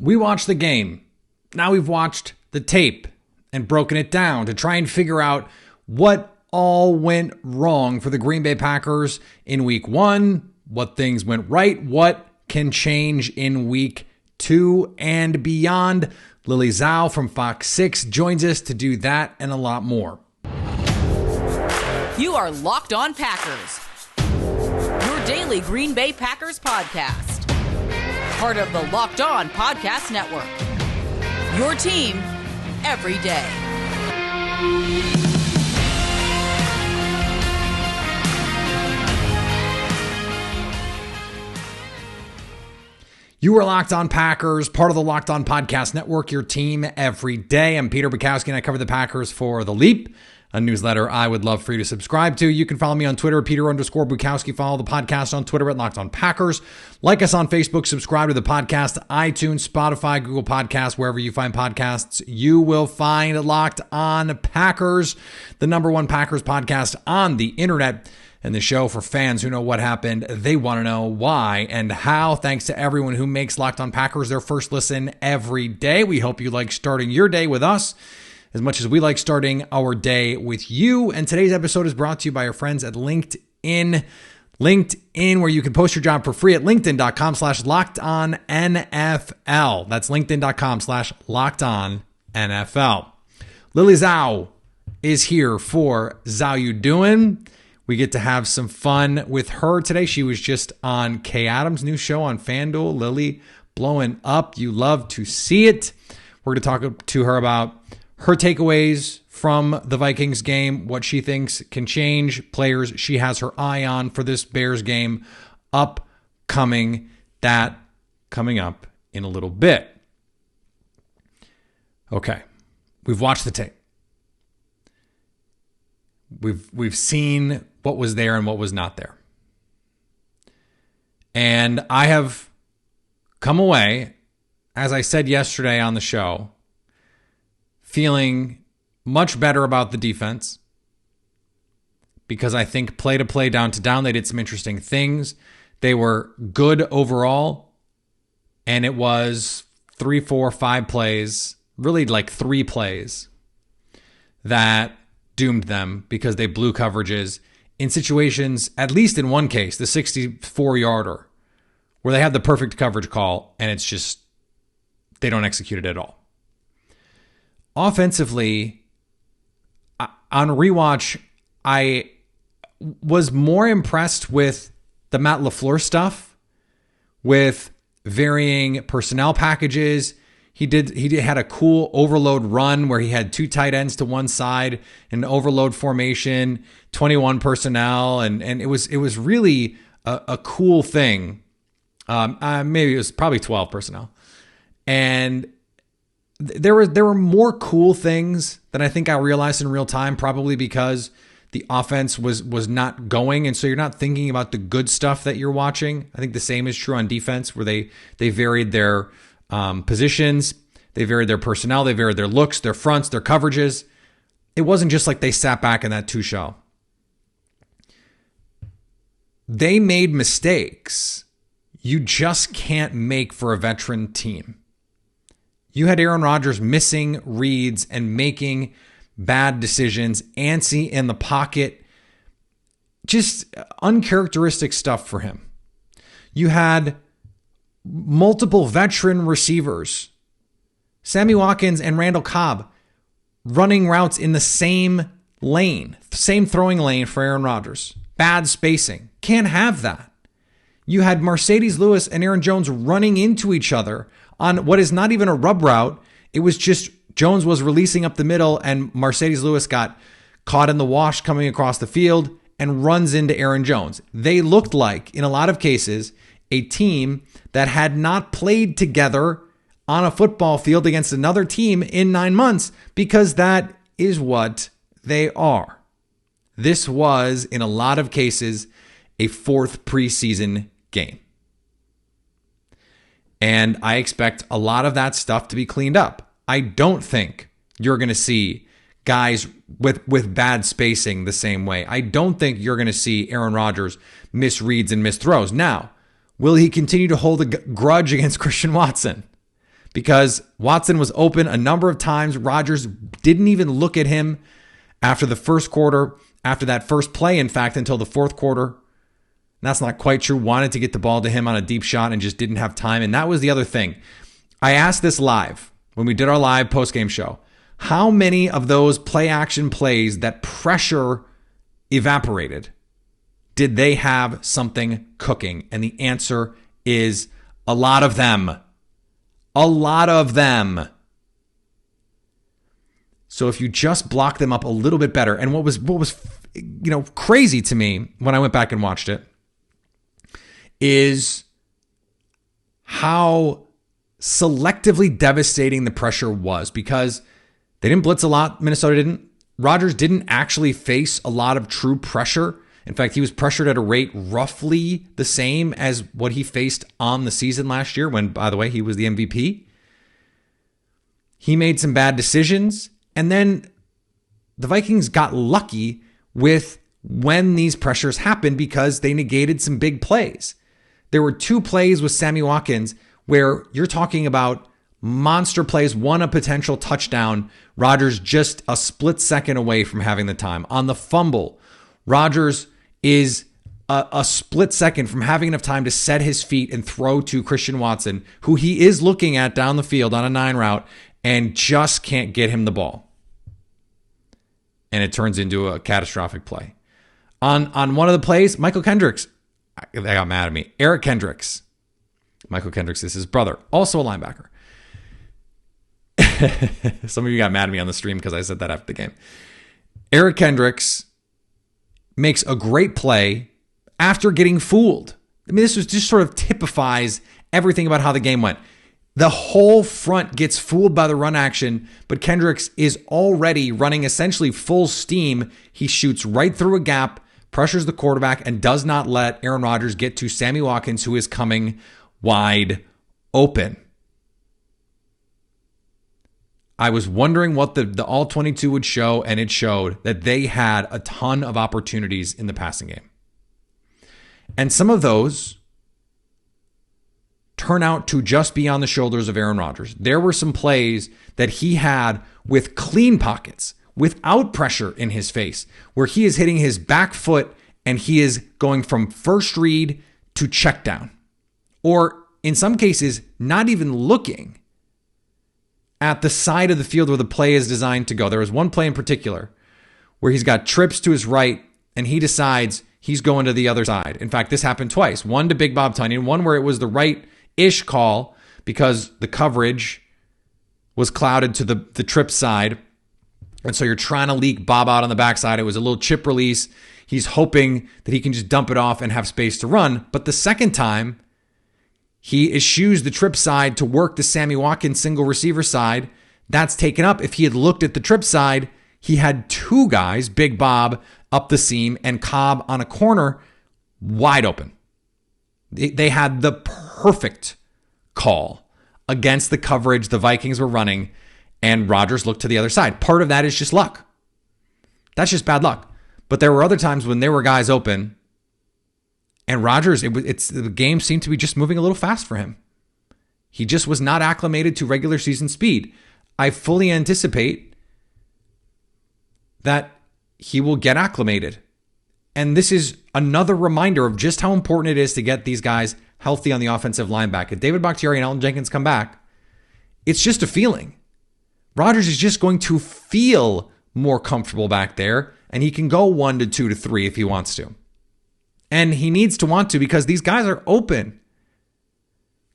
We watched the game. Now we've watched the tape and broken it down to try and figure out what all went wrong for the Green Bay Packers in week 1, what things went right, what can change in week 2 and beyond. Lily Zhao from Fox 6 joins us to do that and a lot more. You are Locked On Packers, your daily Green Bay Packers podcast. Part of the Locked On Podcast Network, your team every day. You are Locked On Packers, part of the Locked On Podcast Network, your team every day. I'm Peter Bukowski, and I cover the Packers for The Leap, a newsletter I would love for you to subscribe to. You can follow me on Twitter at Peter_Bukowski. Follow the podcast on Twitter at Locked On Packers. Like us on Facebook. Subscribe to the podcast, iTunes, Spotify, Google Podcasts, wherever you find podcasts. You will find Locked On Packers, the number one Packers podcast on the internet, and the show for fans who know what happened. They want to know why and how. Thanks to everyone who makes Locked On Packers their first listen every day. We hope you like starting your day with us as much as we like starting our day with you. And today's episode is brought to you by our friends at LinkedIn. LinkedIn, where you can post your job for free at linkedin.com/LockedOnNFL. That's linkedin.com/LockedOnNFL. Lily Zhao is here for Zhao You Doin. We get to have some fun with her today. She was just on Kay Adams' new show on FanDuel. Lily blowing up. You love to see it. We're going to talk to her about her takeaways from the Vikings game, what she thinks can change, players she has her eye on for this Bears game upcoming. That coming up in a little bit. Okay, we've watched the tape. We've seen what was there and what was not there. And I have come away, as I said yesterday on the show, feeling much better about the defense because I think play to play, down to down, they did some interesting things. They were good overall, and it was 3, 4, 5 plays, really like 3 plays that doomed them because they blew coverages in situations, at least in one case, the 64-yarder, where they have the perfect coverage call, and it's just, they don't execute it at all. Offensively, on rewatch, I was more impressed with the Matt LaFleur stuff, with varying personnel packages. He had a cool overload run where he had 2 tight ends to one side, an overload formation, 21 personnel, and it was really a cool thing. Maybe it was probably 12 personnel, and there were more cool things than I think I realized in real time, probably because the offense was not going, and so you're not thinking about the good stuff that you're watching. I think the same is true on defense, where they varied their positions, they varied their personnel, they varied their looks, their fronts, their coverages. It wasn't just like they sat back in that 2 shell. They made mistakes you just can't make for a veteran team. You had Aaron Rodgers missing reads and making bad decisions, antsy in the pocket, just uncharacteristic stuff for him. You had multiple veteran receivers, Sammy Watkins and Randall Cobb, running routes in the same lane, same throwing lane for Aaron Rodgers. Bad spacing. Can't have that. You had Mercedes Lewis and Aaron Jones running into each other on what is not even a rub route. It was just Jones was releasing up the middle, and Mercedes Lewis got caught in the wash coming across the field and runs into Aaron Jones. They looked like, in a lot of cases, a team that had not played together on a football field against another team in 9 months, because that is what they are. This was, in a lot of cases, a 4th preseason game. And I expect a lot of that stuff to be cleaned up. I don't think you're going to see guys with bad spacing the same way. I don't think you're going to see Aaron Rodgers miss reads and miss throws. Now, will he continue to hold a grudge against Christian Watson? because Watson was open a number of times. Rodgers didn't even look at him after the first quarter, after that first play, in fact, until the fourth quarter. That's not quite true. Wanted to get the ball to him on a deep shot and just didn't have time. And that was the other thing. I asked this live when we did our live postgame show. How many of those play action plays that pressure evaporated did they have something cooking? And the answer is a lot of them. A lot of them. So if you just block them up a little bit better, and what was crazy to me when I went back and watched it is how selectively devastating the pressure was, because they didn't blitz a lot. Minnesota didn't. Rodgers didn't actually face a lot of true pressure. In fact, he was pressured at a rate roughly the same as what he faced on the season last year when, by the way, he was the MVP. He made some bad decisions, and then the Vikings got lucky with when these pressures happened because they negated some big plays. There were two plays with Sammy Watkins where you're talking about monster plays, one a potential touchdown. Rodgers just a split second away from having the time. On the fumble, Rodgers is a split second from having enough time to set his feet and throw to Christian Watson, who he is looking at down the field on a 9 route, and just can't get him the ball. And it turns into a catastrophic play. On one of the plays, Michael Kendricks, they got mad at me. Eric Kendricks. Michael Kendricks is his brother, also a linebacker. Some of you got mad at me on the stream because I said that after the game. Eric Kendricks makes a great play after getting fooled. I mean, this was just sort of typifies everything about how the game went. The whole front gets fooled by the run action, but Kendricks is already running essentially full steam. He shoots right through a gap, pressures the quarterback, and does not let Aaron Rodgers get to Sammy Watkins, who is coming wide open. I was wondering what the all 22 would show, and it showed that they had a ton of opportunities in the passing game. And some of those turn out to just be on the shoulders of Aaron Rodgers. There were some plays that he had with clean pockets, without pressure in his face, where he is hitting his back foot and he is going from first read to check down. Or in some cases, not even looking at the side of the field where the play is designed to go. There was one play in particular where he's got trips to his right and he decides he's going to the other side. In fact, this happened twice. One to Big Bob Tunyon, one where it was the right-ish call because the coverage was clouded to the trip side. And so you're trying to leak Bob out on the backside. It was a little chip release. He's hoping that he can just dump it off and have space to run. But the second time, he eschews the trip side to work the Sammy Watkins single receiver side. That's taken up. If he had looked at the trip side, he had two guys, Big Bob up the seam and Cobb on a corner, wide open. They had the perfect call against the coverage the Vikings were running, and Rodgers looked to the other side. Part of that is just luck. That's just bad luck. But there were other times when there were guys open, and Rodgers, the game seemed to be just moving a little fast for him. He just was not acclimated to regular season speed. I fully anticipate that he will get acclimated. And this is another reminder of just how important it is to get these guys healthy on the offensive line back. If David Bakhtiari and Elton Jenkins come back, it's just a feeling. Rodgers is just going to feel more comfortable back there, and he can go 1 to 2 to 3 if he wants to. And he needs to want to because these guys are open.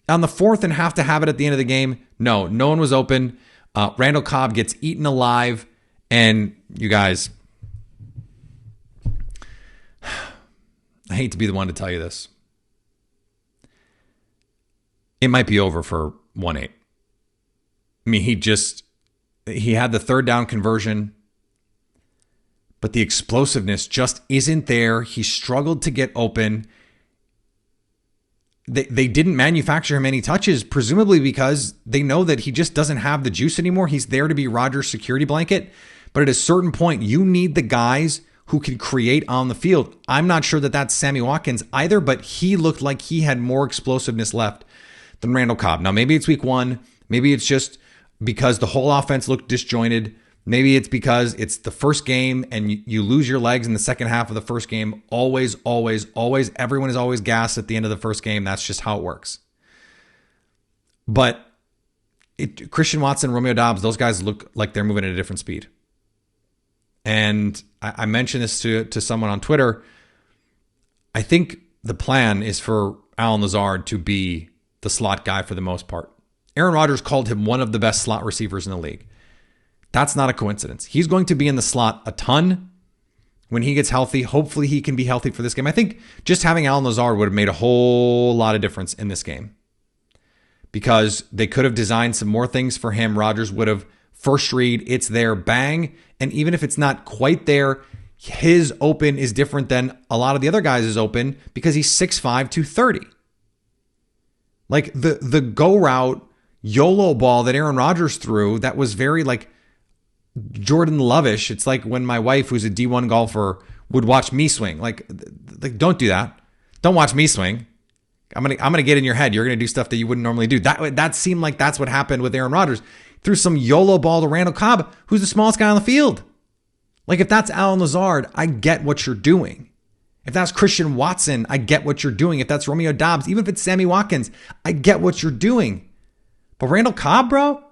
On the fourth and have to have it at the end of the game, no one was open. Randall Cobb gets eaten alive, and you guys, I hate to be the one to tell you this. It might be over for 1-8. I mean, he had the third down conversion, but the explosiveness just isn't there. He struggled to get open. They didn't manufacture him any touches, presumably because they know that he just doesn't have the juice anymore. He's there to be Rodgers' security blanket. But at a certain point, you need the guys who can create on the field. I'm not sure that that's Sammy Watkins either, but he looked like he had more explosiveness left than Randall Cobb. Now, maybe it's week 1. Maybe it's just because the whole offense looked disjointed. Maybe it's because it's the first game and you lose your legs in the second half of the first game. Always. Everyone is always gassed at the end of the first game. That's just how it works. But Christian Watson, Romeo Doubs, those guys look like they're moving at a different speed. And I mentioned this to someone on Twitter. I think the plan is for Allen Lazard to be the slot guy for the most part. Aaron Rodgers called him one of the best slot receivers in the league. That's not a coincidence. He's going to be in the slot a ton when he gets healthy. Hopefully he can be healthy for this game. I think just having Allen Lazard would have made a whole lot of difference in this game because they could have designed some more things for him. Rodgers would have first read, it's there, bang. And even if it's not quite there, his open is different than a lot of the other guys' open because he's 6'5", 230. Like the go route YOLO ball that Aaron Rodgers threw, that was very like Jordan Love-ish. It's like when my wife, who's a D1 golfer, would watch me swing. Like don't do that. Don't watch me swing. I'm gonna get in your head. You're gonna do stuff that you wouldn't normally do. That seemed like that's what happened with Aaron Rodgers. Threw some YOLO ball to Randall Cobb, who's the smallest guy on the field. Like if that's Allen Lazard, I get what you're doing. If that's Christian Watson, I get what you're doing. If that's Romeo Doubs, even if it's Sammy Watkins, I get what you're doing. But Randall Cobb, bro,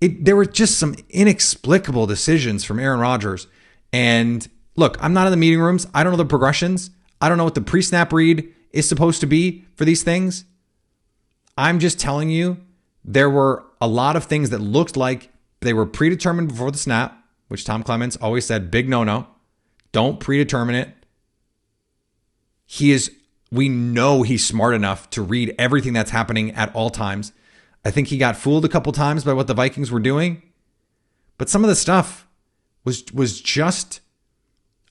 there were just some inexplicable decisions from Aaron Rodgers. And look, I'm not in the meeting rooms. I don't know the progressions. I don't know what the pre-snap read is supposed to be for these things. I'm just telling you, there were a lot of things that looked like they were predetermined before the snap, which Tom Clements always said, big no-no. Don't predetermine it. We know he's smart enough to read everything that's happening at all times. I think he got fooled a couple times by what the Vikings were doing. But some of the stuff was just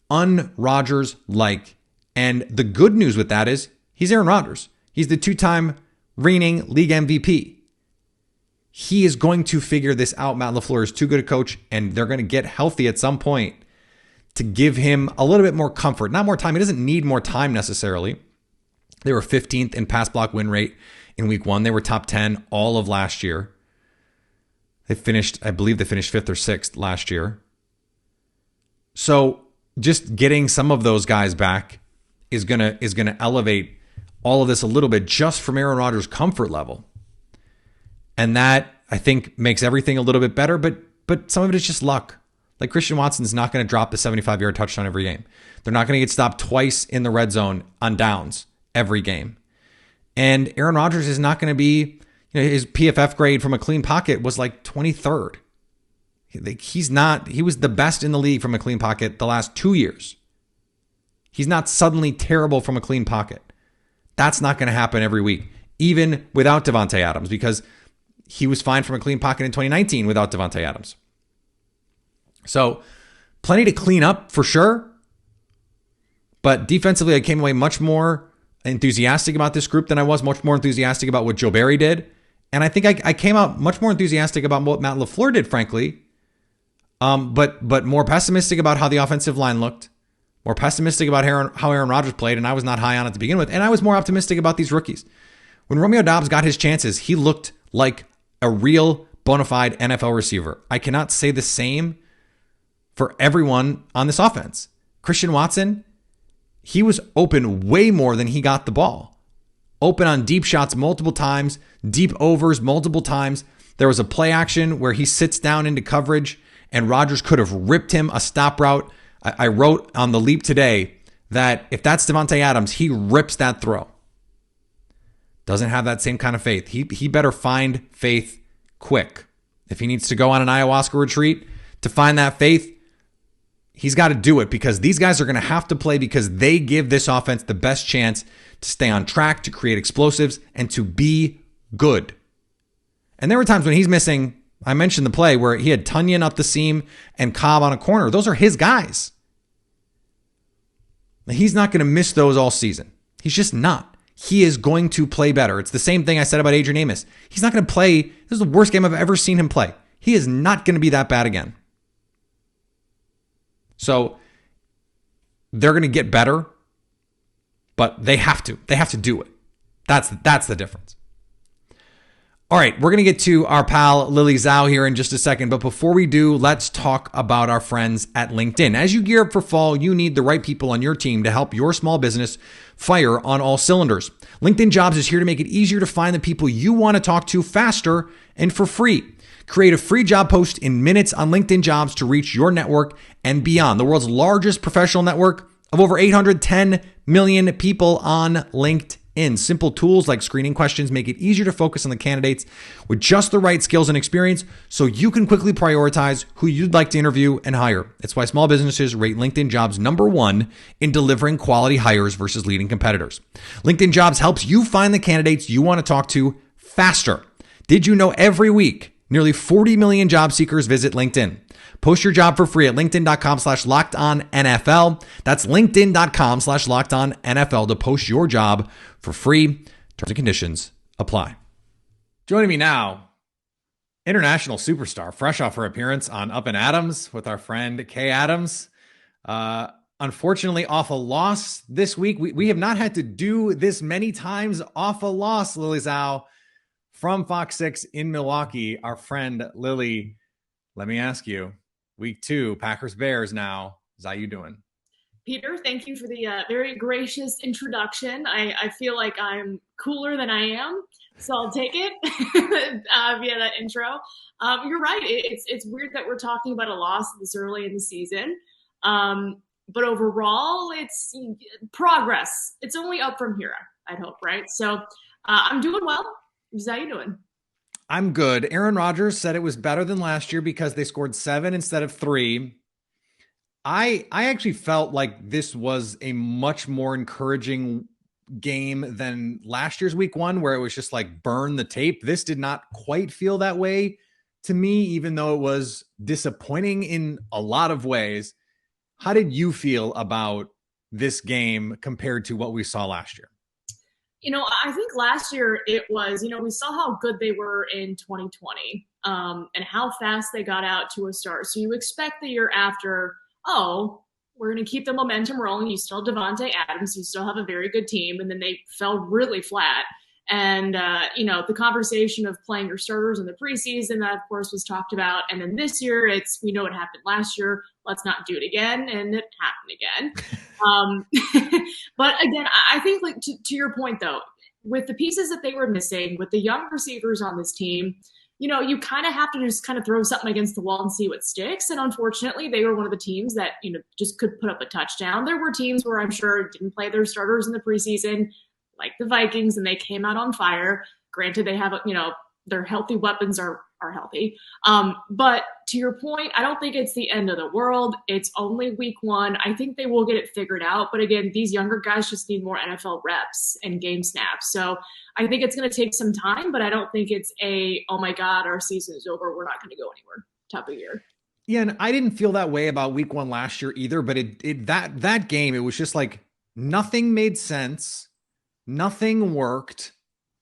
un-Rodgers-like. And the good news with that is he's Aaron Rodgers. He's the 2-time reigning league MVP. He is going to figure this out. Matt LaFleur is too good a coach, and they're going to get healthy at some point to give him a little bit more comfort. Not more time. He doesn't need more time necessarily. They were 15th in pass block win rate in week 1. They were top 10 all of last year. I believe they finished 5th or 6th last year. So just getting some of those guys back is gonna elevate all of this a little bit just from Aaron Rodgers' comfort level. And that, I think, makes everything a little bit better, but some of it is just luck. Like Christian Watson's not going to drop the 75-yard touchdown every game. They're not going to get stopped twice in the red zone on downs every game. And Aaron Rodgers is not going to be, his PFF grade from a clean pocket was like 23rd. He was the best in the league from a clean pocket the last 2 years. He's not suddenly terrible from a clean pocket. That's not going to happen every week, even without Davante Adams, because he was fine from a clean pocket in 2019 without Davante Adams. So plenty to clean up for sure. But defensively, I came away much more enthusiastic about this group than I was, much more enthusiastic about what Joe Barry did. And I think I came out much more enthusiastic about what Matt LaFleur did, frankly. But more pessimistic about how the offensive line looked. More pessimistic about how Aaron Rodgers played, and I was not high on it to begin with. And I was more optimistic about these rookies. When Romeo Doubs got his chances, he looked like a real bona fide NFL receiver. I cannot say the same for everyone on this offense. Christian Watson, he was open way more than he got the ball. Open on deep shots multiple times, deep overs multiple times. There was a play action where he sits down into coverage and Rodgers could have ripped him a stop route. I wrote on The Leap today that if that's Davante Adams, he rips that throw. Doesn't have that same kind of faith. He better find faith quick. If he needs to go on an ayahuasca retreat to find that faith, he's got to do it because these guys are going to have to play because they give this offense the best chance to stay on track, to create explosives, and to be good. And there were times when he's missing. I mentioned the play where he had Tunyon up the seam and Cobb on a corner. Those are his guys. He's not going to miss those all season. He's just not. He is going to play better. It's the same thing I said about Adrian Amos. He's not going to play. This is the worst game I've ever seen him play. He is not going to be that bad again. So they're going to get better, but they have to. They have to do it. That's the difference. All right, we're going to get to our pal Lily Zhao here in just a second. But before we do, let's talk about our friends at LinkedIn. As you gear up for fall, you need the right people on your team to help your small business fire on all cylinders. LinkedIn Jobs is here to make it easier to find the people you want to talk to faster and for free. Create a free job post in minutes on LinkedIn Jobs to reach your network and beyond. The world's largest professional network of over 810 million people on LinkedIn. Simple tools like screening questions make it easier to focus on the candidates with just the right skills and experience so you can quickly prioritize who you'd like to interview and hire. It's why small businesses rate LinkedIn Jobs #1 in delivering quality hires versus leading competitors. LinkedIn Jobs helps you find the candidates you want to talk to faster. Did you know every week, nearly 40 million job seekers visit LinkedIn? Post your job for free at linkedin.com/lockedonnfl. That's linkedin.com/lockedonnfl to post your job for free. Terms and conditions apply. Joining me now, international superstar, fresh off her appearance on Up and Adams with our friend Kay Adams. Unfortunately, off a loss this week. We have not had to do this many times off a loss, Lily Zhao, from Fox 6 in Milwaukee. Our friend Lily, let me ask you, week 2, Packers-Bears now. Zhao You Doin? Peter, thank you for the very gracious introduction. I feel like I'm cooler than I am, so I'll take it via that intro. You're right. It's weird that we're talking about a loss this early in the season. But overall, it's progress. It's only up from here, I'd hope, right? So I'm doing well. How you doing? I'm good. Aaron Rodgers said it was better than last year because they scored 7 instead of 3. I actually felt like this was a much more encouraging game than last year's week 1, where it was just like burn the tape. This did not quite feel that way to me, even though it was disappointing in a lot of ways. How did you feel about this game compared to what we saw last year? I think last year it was, we saw how good they were in 2020 and how fast they got out to a start. So you expect the year after, we're going to keep the momentum rolling. You still have Devontae Adams. You still have a very good team. And then they fell really flat. And, the conversation of playing your starters in the preseason, that, of course, was talked about. And then this year, we know what happened last year. Let's not do it again. And it happened again. But again, I think, like, to your point, though, with the pieces that they were missing, with the young receivers on this team, you kind of have to just kind of throw something against the wall and see what sticks. And unfortunately, they were one of the teams that, just could put up a touchdown. There were teams where I'm sure didn't play their starters in the preseason, like the Vikings, and they came out on fire. Granted, they have, their healthy weapons are healthy. But to your point, I don't think it's the end of the world. It's only week 1. I think they will get it figured out. But again, these younger guys just need more NFL reps and game snaps. So I think it's going to take some time, but I don't think it's oh my God, our season is over, we're not going to go anywhere type of year. Yeah, and I didn't feel that way about week 1 last year either, but that game, it was just like nothing made sense. Nothing worked.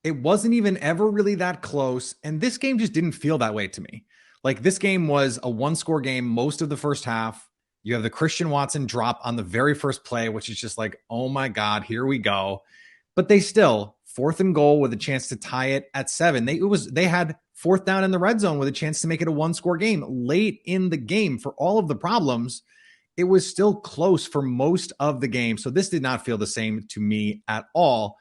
It wasn't even ever really that close. And this game just didn't feel that way to me. Like, this game was a 1-score game most of the first half. You have the Christian Watson drop on the very first play, which is just like, oh my God, here we go. But they still, 4th and goal with a chance to tie it at 7. They had 4th down in the red zone with a chance to make it a 1-score game late in the game. For all of the problems, it was still close for most of the game. So this did not feel the same to me at all.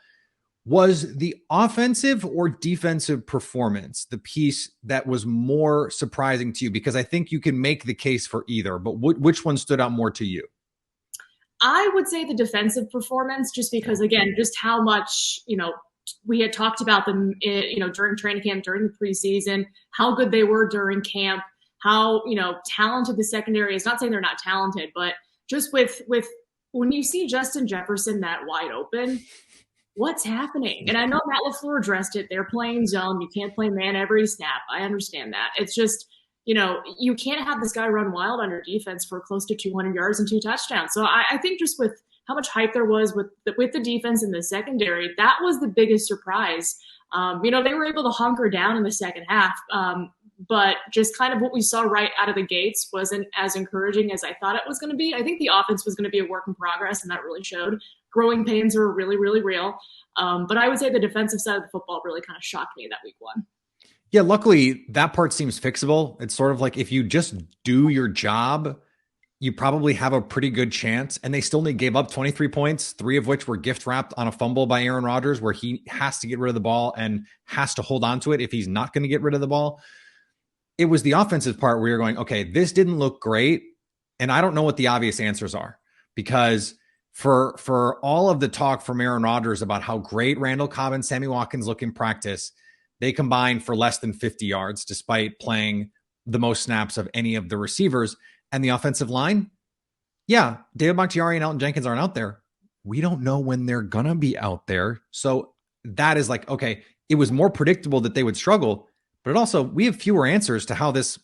Was the offensive or defensive performance the piece that was more surprising to you? Because I think you can make the case for either, but which one stood out more to you? I would say the defensive performance, just because, again, just how much, we had talked about them, during training camp, during the preseason, how good they were during camp, how, talented the secondary is. Not saying they're not talented, but just with when you see Justin Jefferson that wide open, what's happening? And I know Matt LaFleur addressed it. They're playing zone. You can't play man every snap. I understand that. It's just, you can't have this guy run wild on your defense for close to 200 yards and 2 touchdowns. So I think just with how much hype there was with the defense in the secondary, that was the biggest surprise. They were able to hunker down in the second half. But just kind of what we saw right out of the gates wasn't as encouraging as I thought it was going to be. I think the offense was going to be a work in progress, and that really showed. Growing pains are really, really real. But I would say the defensive side of the football really kind of shocked me that week 1. Yeah, luckily that part seems fixable. It's sort of like if you just do your job, you probably have a pretty good chance. And they still gave up 23 points, 3 of which were gift wrapped on a fumble by Aaron Rodgers, where he has to get rid of the ball and has to hold on to it if he's not going to get rid of the ball. It was the offensive part where you're going, okay, this didn't look great. And I don't know what the obvious answers are, because for all of the talk from Aaron Rodgers about how great Randall Cobb and Sammy Watkins look in practice, they combined for less than 50 yards despite playing the most snaps of any of the receivers. And the offensive line, yeah, David Bakhtiari and Elton Jenkins aren't out there. We don't know when they're going to be out there. So that is like, okay, it was more predictable that they would struggle, but it also, we have fewer answers to how this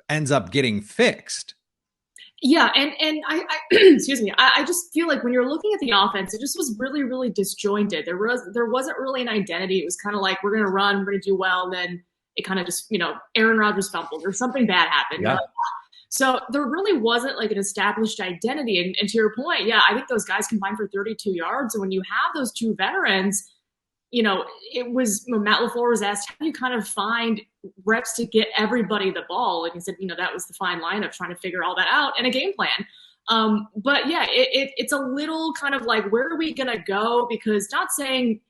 ends up getting fixed. Yeah, and I excuse me, I just feel like when you're looking at the offense, it just was really, really disjointed. There wasn't really an identity. It was kind of like, we're going to run, we're going to do well, and then it kind of just, Aaron Rodgers fumbled or something bad happened. Yeah. So there really wasn't like an established identity. And to your point, yeah, I think those guys combined for 32 yards. And when you have those two veterans, it was Matt LaFleur was asked, how do you kind of find reps to get everybody the ball? And he said, that was the fine line of trying to figure all that out and a game plan. But yeah, it's a little kind of like, where are we going to go? Because not saying,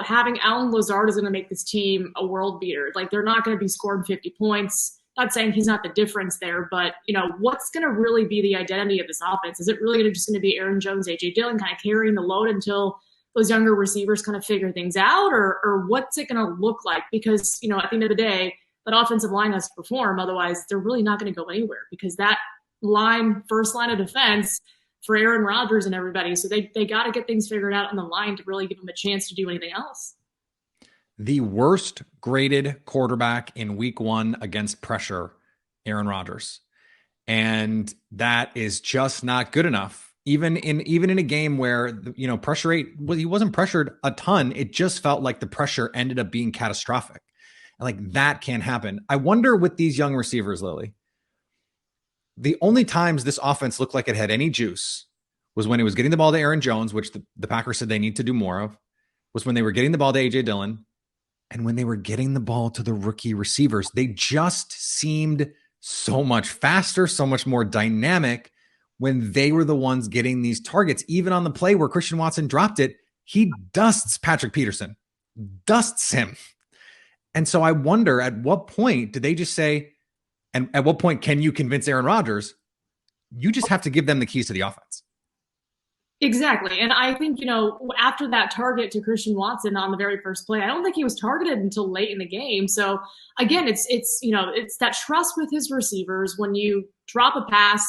having Allen Lazard is going to make this team a world beater. Like, they're not going to be scoring 50 points. Not saying he's not the difference there, but, what's going to really be the identity of this offense? Is it really just going to be Aaron Jones, A.J. Dillon kind of carrying the load until those younger receivers kind of figure things out, or what's it going to look like? Because, at the end of the day, that offensive line has to perform. Otherwise, they're really not going to go anywhere, because that first line of defense for Aaron Rodgers and everybody. So they got to get things figured out on the line to really give them a chance to do anything else. The worst graded quarterback in week 1 against pressure, Aaron Rodgers. And that is just not good enough. Even in a game where, pressure rate, he wasn't pressured a ton. It just felt like the pressure ended up being catastrophic. And like, that can't happen. I wonder with these young receivers, Lily, the only times this offense looked like it had any juice was when it was getting the ball to Aaron Jones, which the Packers said they need to do more of, was when they were getting the ball to A.J. Dillon, and when they were getting the ball to the rookie receivers. They just seemed so much faster, so much more dynamic when they were the ones getting these targets. Even on the play where Christian Watson dropped it, he dusts Patrick Peterson, dusts him. And so I wonder, at what point did they just say, and at what point can you convince Aaron Rodgers, you just have to give them the keys to the offense? Exactly. And I think, after that target to Christian Watson on the very first play, I don't think he was targeted until late in the game. So again, it's that trust with his receivers. When you drop a pass,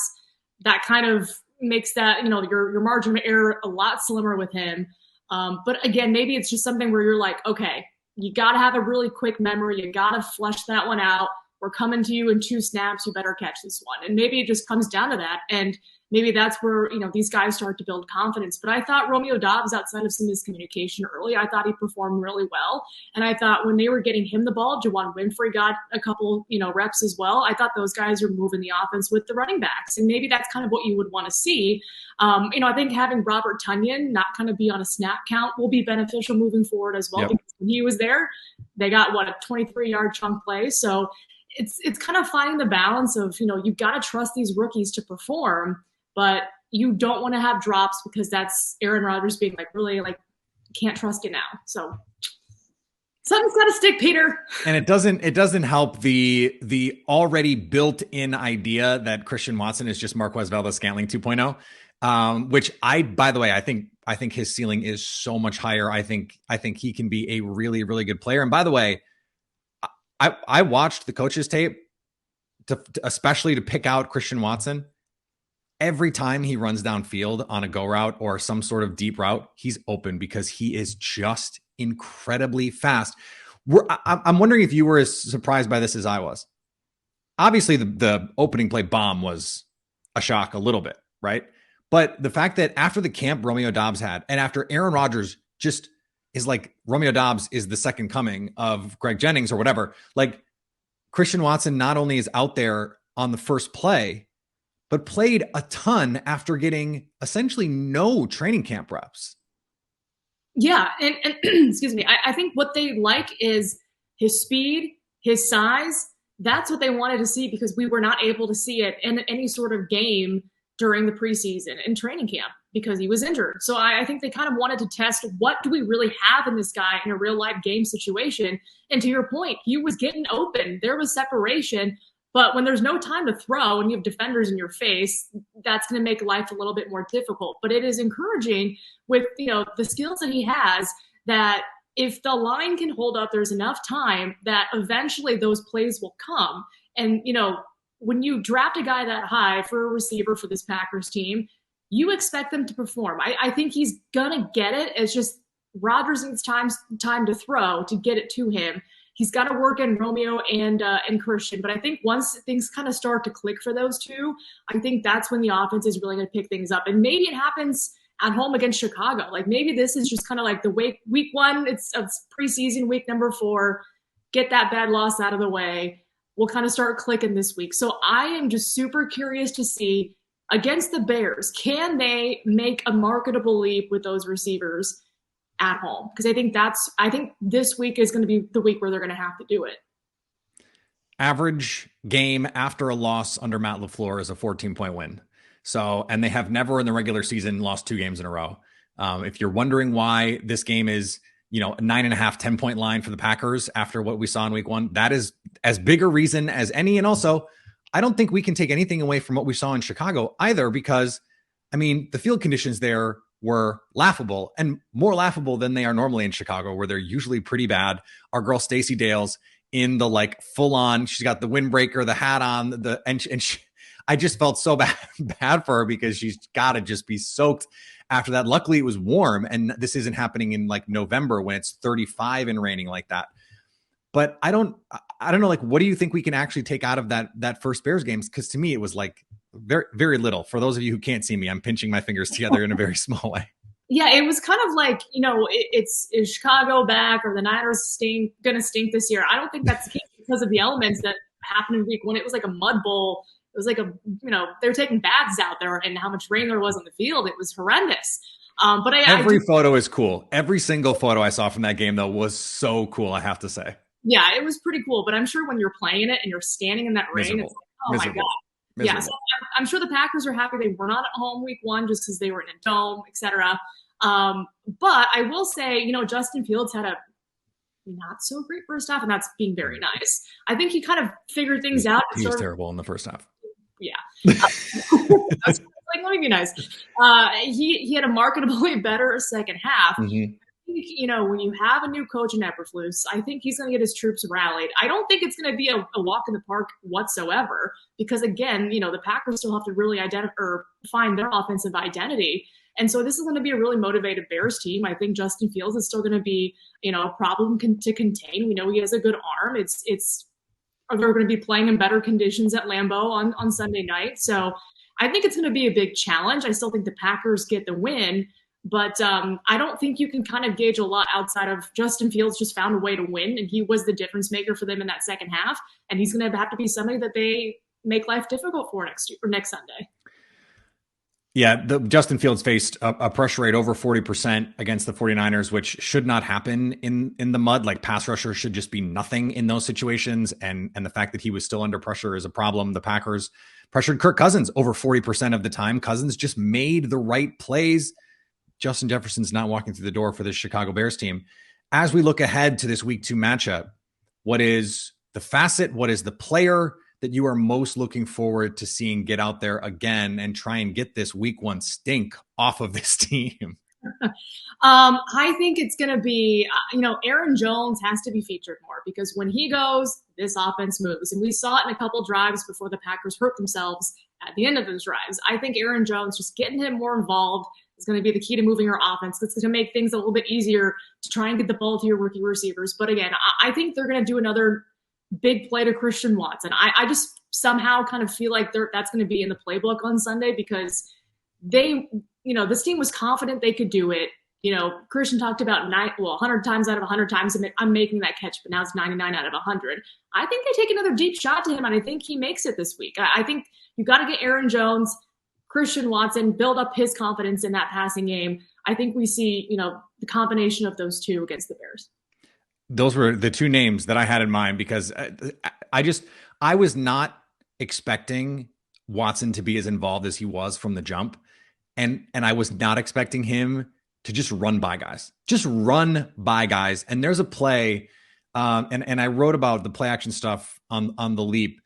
that kind of makes that, your margin of error a lot slimmer with him. But again, maybe it's just something where you're like, okay, you got to have a really quick memory. You got to flush that one out. We're coming to you in 2 snaps. You better catch this one. And maybe it just comes down to that. And maybe that's where, these guys start to build confidence. But I thought Romeo Doubs, outside of some miscommunication early, I thought he performed really well. And I thought when they were getting him the ball, Juwan Winfrey got a couple, reps as well. I thought those guys were moving the offense with the running backs. And maybe that's kind of what you would want to see. I think having Robert Tonyan not kind of be on a snap count will be beneficial moving forward as well. Yep. Because when he was there, they got, a 23-yard chunk play. So it's kind of finding the balance of, you've got to trust these rookies to perform, but you don't want to have drops, because that's Aaron Rodgers being like, really, like, can't trust you now. So something's got to stick, Peter. And it doesn't help the already built-in idea that Christian Watson is just Marquez Valdes-Scantling 2.0, which by the way, I think his ceiling is so much higher. I think he can be a really, really good player. And by the way, I watched the coach's tape especially to pick out Christian Watson. Every time he runs downfield on a go route or some sort of deep route, he's open because he is just incredibly fast. I'm wondering if you were as surprised by this as I was. Obviously, the opening play bomb was a shock a little bit, right? But the fact that after the camp Romeo Doubs had, and after Aaron Rodgers just is like, Romeo Doubs is the second coming of Greg Jennings or whatever, like, Christian Watson not only is out there on the first play, but played a ton after getting essentially no training camp reps. Yeah. And excuse me, I think what they like is his speed, his size, that's what they wanted to see because we were not able to see it in any sort of game during the preseason and training camp because he was injured. So I think they kind of wanted to test what do we really have in this guy in a real life game situation. And to your point, he was getting open. There was separation. But when there's no time to throw and you have defenders in your face, that's going to make life a little bit more difficult. But it is encouraging with, the skills that he has that if the line can hold up, there's enough time that eventually those plays will come. And, when you draft a guy that high for a receiver for this Packers team, you expect them to perform. I think he's going to get it. It's just Rodgers needs time to throw to get it to him. He's got to work in Romeo and Christian. But I think once things kind of start to click for those two, I think that's when the offense is really going to pick things up. And maybe it happens at home against Chicago. Like maybe this is just kind of like the week one, it's preseason, week number 4, get that bad loss out of the way. We'll kind of start clicking this week. So I am just super curious to see against the Bears, can they make a marketable leap with those receivers at home? Because I think this week is going to be the week where they're going to have to do it. Average game after a loss under Matt LaFleur is a 14-point win. So, and they have never in the regular season lost 2 games in a row. If you're wondering why this game is, a 9.5, 10-point line for the Packers after what we saw in week 1, that is as big a reason as any. And also, I don't think we can take anything away from what we saw in Chicago either, because the field conditions there were laughable and more laughable than they are normally in Chicago, where they're usually pretty bad. Our girl Stacey Dales in the full on, she's got the windbreaker, the hat on, I just felt so bad for her because she's got to just be soaked after that. Luckily it was warm, and this isn't happening in November when it's 35 and raining like that. But I don't know, what do you think we can actually take out of that first Bears games? Because to me, it was very, very little. For those of you who can't see me, I'm pinching my fingers together in a very small way. Yeah, it was kind of is Chicago back, or the Niners going to stink this year? I don't think that's the case because of the elements that happened in week 1. It was like a mud bowl. It was they were taking baths out there, and how much rain there was on the field. It was horrendous. But every photo is cool. Every single photo I saw from that game, though, was so cool, I have to say. Yeah, it was pretty cool. But I'm sure when you're playing it and you're standing in that rain, it's my God. Miserable. Yeah, so I'm sure the Packers are happy they were not at home week 1 just because they were in a dome, etc. But I will say, Justin Fields had a not so great first half, and that's being very nice. I think he kind of figured things out. He was terrible in the first half. Yeah. Let me be nice. He had a marketably better second half. Mm-hmm. When you have a new coach in Eberflus, I think he's going to get his troops rallied. I don't think it's going to be a walk in the park whatsoever because, again, the Packers still have to really find their offensive identity. And so this is going to be a really motivated Bears team. I think Justin Fields is still going to be, a problem to contain. We know he has a good arm. They're going to be playing in better conditions at Lambeau on Sunday night. So I think it's going to be a big challenge. I still think the Packers get the win. But I don't think you can kind of gauge a lot outside of Justin Fields just found a way to win, and he was the difference maker for them in that second half. And he's going to have to be somebody that they make life difficult for next Sunday. Yeah, Justin Fields faced a pressure rate over 40% against the 49ers, which should not happen in the mud. Pass rushers should just be nothing in those situations. And the fact that he was still under pressure is a problem. The Packers pressured Kirk Cousins over 40% of the time. Cousins just made the right plays. Justin Jefferson's not walking through the door for this Chicago Bears team. As we look ahead to this week 2 matchup, what is the facet? What is the player that you are most looking forward to seeing get out there again and try and get this week 1 stink off of this team? I think it's going to be, Aaron Jones has to be featured more because when he goes, this offense moves. And we saw it in a couple drives before the Packers hurt themselves at the end of those drives. I think Aaron Jones, just getting him more involved, is going to be the key to moving your offense. It's going to make things a little bit easier to try and get the ball to your rookie receivers. But again, I think they're going to do another big play to Christian Watson. I just somehow kind of feel like that's going to be in the playbook on Sunday because this team was confident they could do it. Christian talked about 100 times out of 100 times I'm making that catch, but now it's 99 out of 100. I think they take another deep shot to him, and I think he makes it this week. I think you got to get Aaron Jones, Christian Watson, build up his confidence in that passing game. I think we see, the combination of those two against the Bears. those were the two names that I had in mind because I was not expecting Watson to be as involved as he was from the jump. And I was not expecting him to just run by guys. And there's a play, and I wrote about the play action stuff on the Leap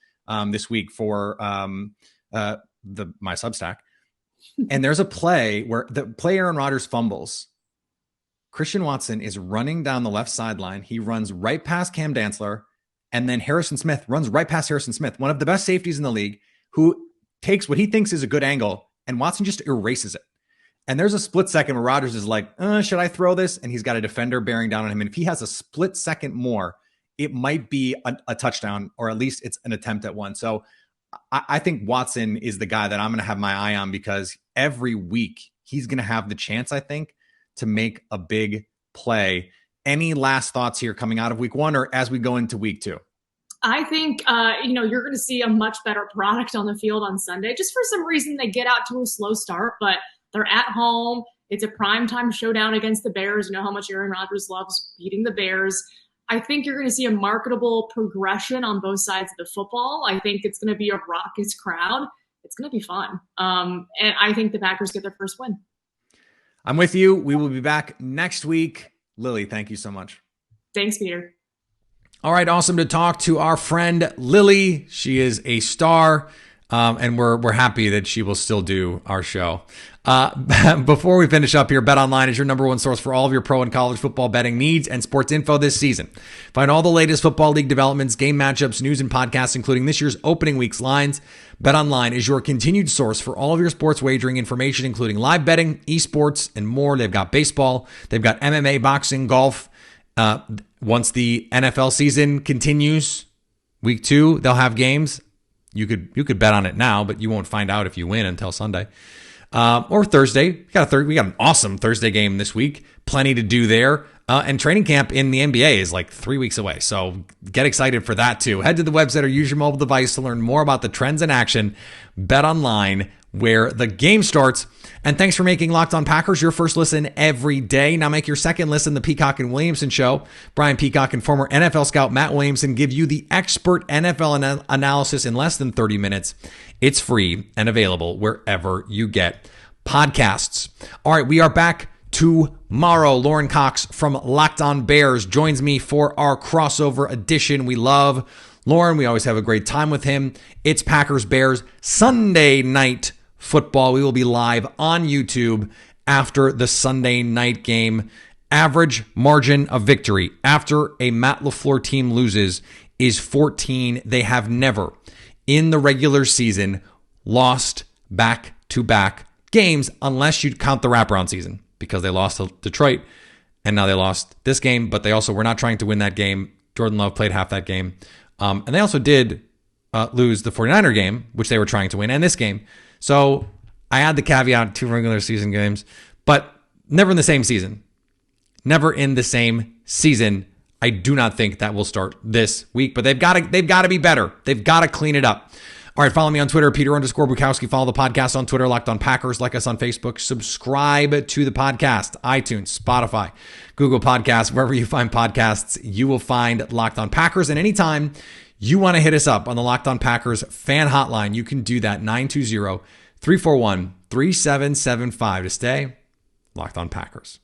this week for my Substack. And there's a play where the play Aaron Rodgers fumbles. Christian Watson is running down the left sideline. He runs right past Cam Dantzler, and then Harrison Smith runs right past Harrison Smith, one of the best safeties in the league, who takes what he thinks is a good angle, and Watson just erases it. And there's a split second where Rodgers is like, should I throw this? And he's got a defender bearing down on him. And if he has a split second more, it might be a touchdown, or at least it's an attempt at one. So I think Watson is the guy that I'm going to have my eye on because every week he's going to have the chance, I think, to make a big play. Any last thoughts here coming out of week one or as we go into week two? I think, you're going to see a much better product on the field on Sunday. Just for some reason, they get out to a slow start, but they're at home. It's a primetime showdown against the Bears. You know how much Aaron Rodgers loves beating the Bears. I think you're going to see a marketable progression on both sides of the football. I think it's going to be a raucous crowd. It's going to be fun. And I think the Packers get their first win. I'm with you. We will be back next week. Lily, thank you so much. Thanks, Peter. All right. Awesome to talk to our friend Lily. She is a star. And we're happy that she will still do our show. Before we finish up here, BetOnline is your number one source for all of your pro and college football betting needs and sports info this season. Find all the latest football league developments, game matchups, news, and podcasts, including this year's opening week's lines. BetOnline is your continued source for all of your sports wagering information, including live betting, esports, and more. They've got baseball. They've got MMA, boxing, golf. Once the NFL season continues, week 2, they'll have games. You could bet on it now, but you won't find out if you win until Sunday or Thursday. We got an awesome Thursday game this week. Plenty to do there. And training camp in the NBA is like 3 weeks away. So get excited for that too. Head to the website or use your mobile device to learn more about the trends in action. BetOnline, where the game starts. And thanks for making Locked On Packers your first listen every day. Now make your second listen the Peacock and Williamson Show. Brian Peacock and former NFL scout Matt Williamson give you the expert NFL analysis in less than 30 minutes. It's free and available wherever you get podcasts. All right, we are back tomorrow. Lauren Cox from Locked On Bears joins me for our crossover edition. We love Lauren. We always have a great time with him. It's Packers Bears Sunday night football. We will be live on YouTube after the Sunday night game. Average margin of victory after a Matt LaFleur team loses is 14. They have never in the regular season lost back-to-back games unless you count the wraparound season, because they lost to Detroit and now they lost this game, but they also were not trying to win that game. Jordan Love played half that game. And they also did lose the 49er game, which they were trying to win, and this game. So I add the caveat, 2 regular season games, but never in the same season. Never in the same season. I do not think that will start this week, but they've got to be better. They've got to clean it up. All right, follow me on Twitter, Peter_Bukowski. Follow the podcast on Twitter, Locked On Packers. Like us on Facebook. Subscribe to the podcast, iTunes, Spotify, Google Podcasts, wherever you find podcasts, you will find Locked On Packers. And anytime you want to hit us up on the Locked On Packers fan hotline, you can do that, 920-341-3775 to stay Locked On Packers.